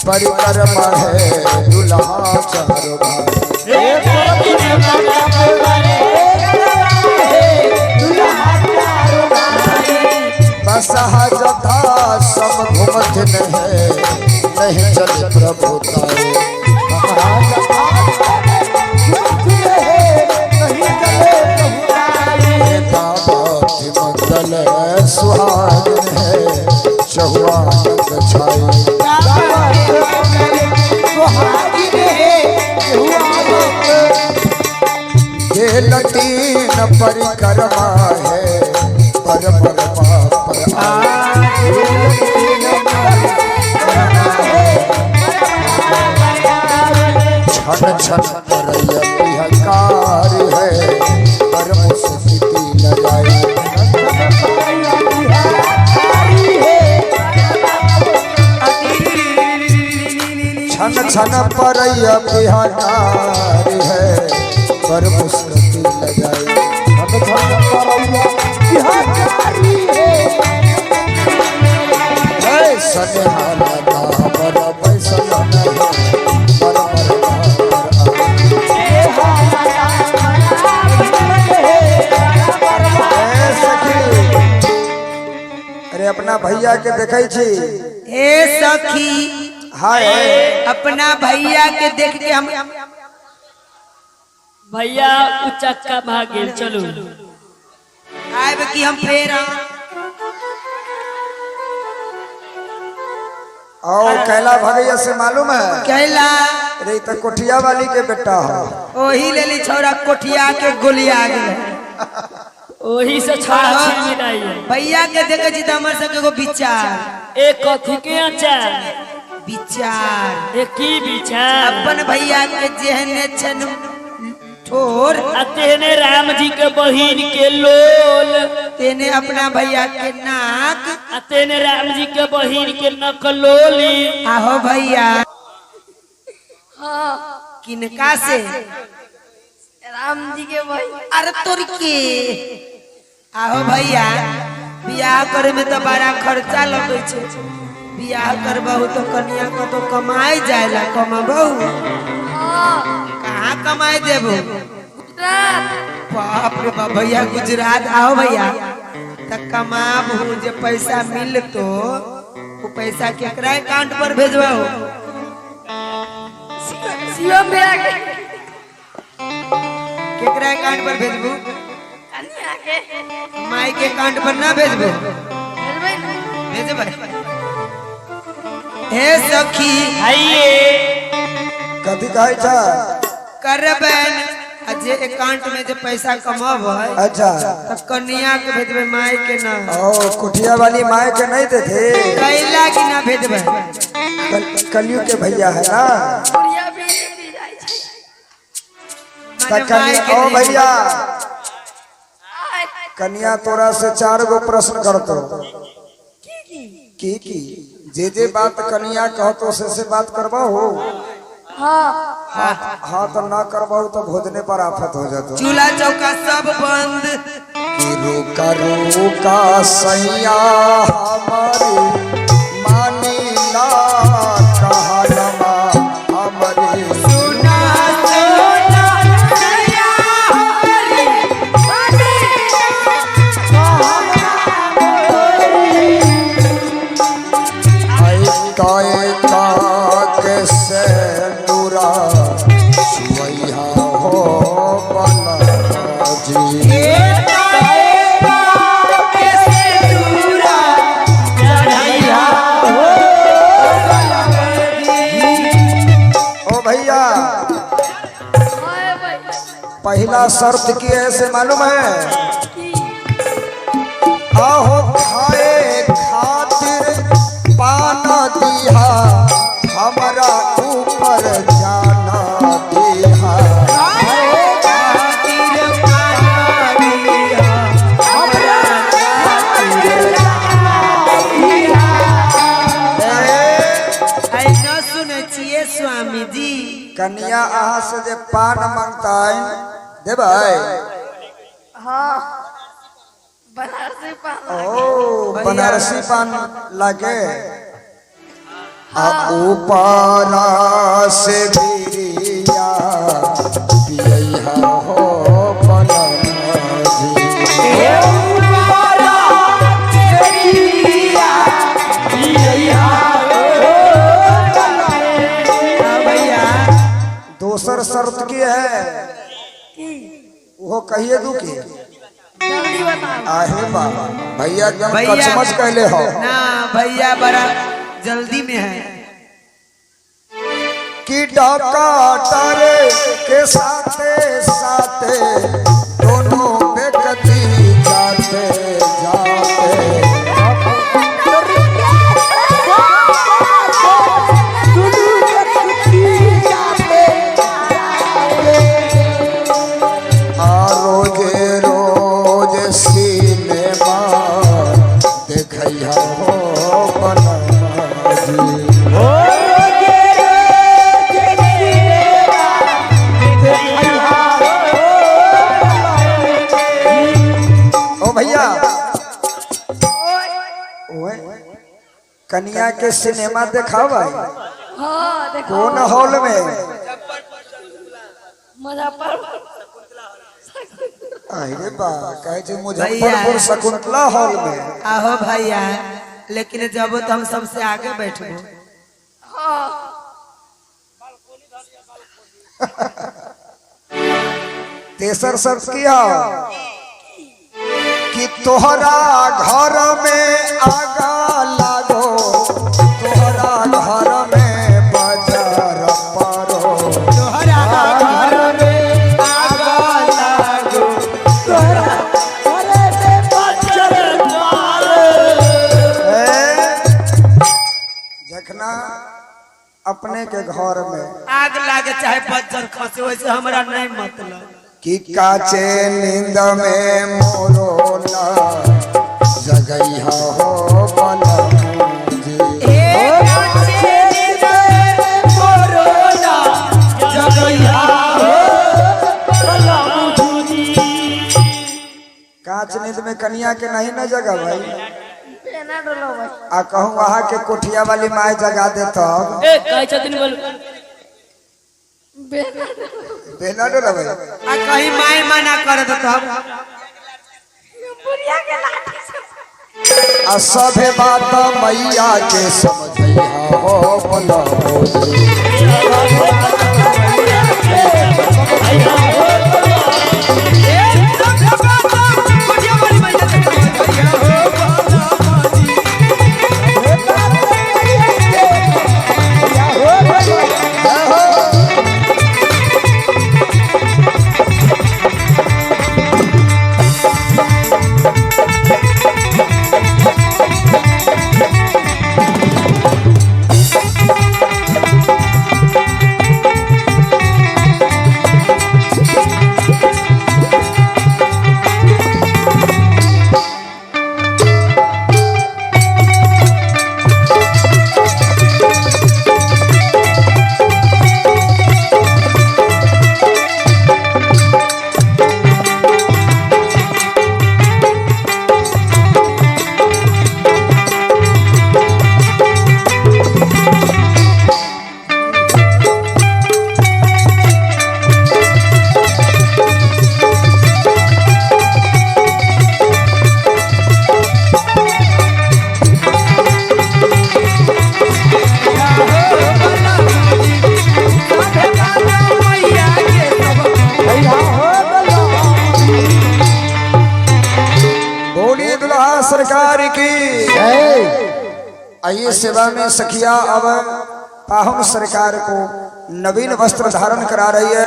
परिक्रमा है दुल्हा चारों भाई। बसहा जथा सब घूमत नहीं चले प्रभु तारे। मंगल सुहागन है चहुआनंद छाई। ये लटीन परिक्रमा है परपरमा पर छन छन करयकार है परम स्थिति लगाई। छन छन परय बिहार है परम स्थिति लगाई। सनेहाला नामर पैसा अरे अपना भैया के देखे छी। हे सखी हाय अपना भैया के देख के हम भैया उचक्का भागे चलो आए कि हम फेर और कैला भगैया से मालूम है कैला रे तो कोठिया वाली के बेटा हो। ओही लेली छोरा कोठिया के गोलिया गए ओही से छोड़ा छीन नहीं है। भैया के देखे छी त हमर सब एगो विचार एक कथी के अचार विचार एक की विचार अपन भैया के जेहने छन ठोर तेने राम जी के बहिन के लोल तेने अपना भैया के नाक तेने राम जी के बहिन के नकलोली। आहो भैया किनका से राम जी के भाई। अरे तोर के आहो भैया बियाह करे में तो बड़ा खर्चा लगे छे। बियाह करबहू तो कन्या को तो कमाई जाएला कमाबहू कहाँ कमाई देबो बाप रे बाप भैया गुजरात आओ भैया त कमाबहू जे पैसा मिल तो वो पैसा केकरा अकाउंट पर भेजबाओ शिवम भैया के केकरा अकाउंट पर भेजबू कन्या के माई के अकाउंट पर ना भेजबू भेजबै भेजबै। हे सखी कथी कहे छा करबन जे अकाउंट में जे पैसा कमाबै अच्छा त कन्या के भेजबै माई के ना। ओ कुटिया वाली माए के नहीं देते कैला कि ना भेजबै कलयुग के भैया है ना। बुढ़िया भी नहीं जाय छै कन्या ओ भैया कन्या तोरा से 4 गो प्रश्न करतो की जे बात कन्या कहतो से बात करबा हो। हाँ तो ना करबाऊ तो भोजने पर आफत हो जातो। चूल्हा चौका सब बंद कि रोका सैया हमारी मानी ला कहलमा हमारी सुना सुना सैया हमारी के से दूरा सुवैया हो जी। ओ भैया पहला शर्त की है से मालूम है आहो खाए खातिर पाना दिया हमारा ऊपर जाना दिया। स्वामी जी कन्या अहाँ से जे पान मांगता है देबै। हाँ बनारसी पान ओ बनारसी पान लागे ऊपरा से बिरिया पियैहा हो बनम जी। दोसर शर्त की है वो कहिए दू की जल्दी बताओ। आहे बाबा भैया एकदम भैया कचमच कहले हो ना भैया बड़ा जल्दी में है कि डॉक्टर के साथे साथे दोनों व्यक्ति जाते जाते रोजे रोज सिनेमा देखैया हो बनम जी। ओ भैया ओए कन्या के सिनेमा देखाओ भाई हाँ देखो कौन हॉल में मुजफ्फरपुर अरे बा कहे छी मुजफ्फरपुर शकुंतला हॉल में आहो भैया लेकिन जब तो हम सबसे आगे बैठबो हाँ तेसर शर्त किया कि तोहरा घर में आगा लागो तोहरा घर में बाजार पारो तोहरा घर में आगा लागो तोहरा घर में बाजार पारो। जखना अपने के घर में आग लागे चाहे बज्जर खसे वैसे हमरा नहीं मतलब कि काचे नींद में मोरोला जगैहा हो बनम जी। कांच नींद में कन्या के नहीं न जगा भाई बेना डलो भाई आ कहूँ वहाँ के कोठिया वाली माए जगा दे तब ए कहे छथिन बोल बेना बेना डर भाई आ कहीं माय मना कर दो तब बुढ़िया के लाठी से आ सभे बात मैया के समझैया हो बनम जी। सरकार की आइए सेवा में सखिया अब पाहुन सरकार को नवीन वस्त्र धारण करा रही है।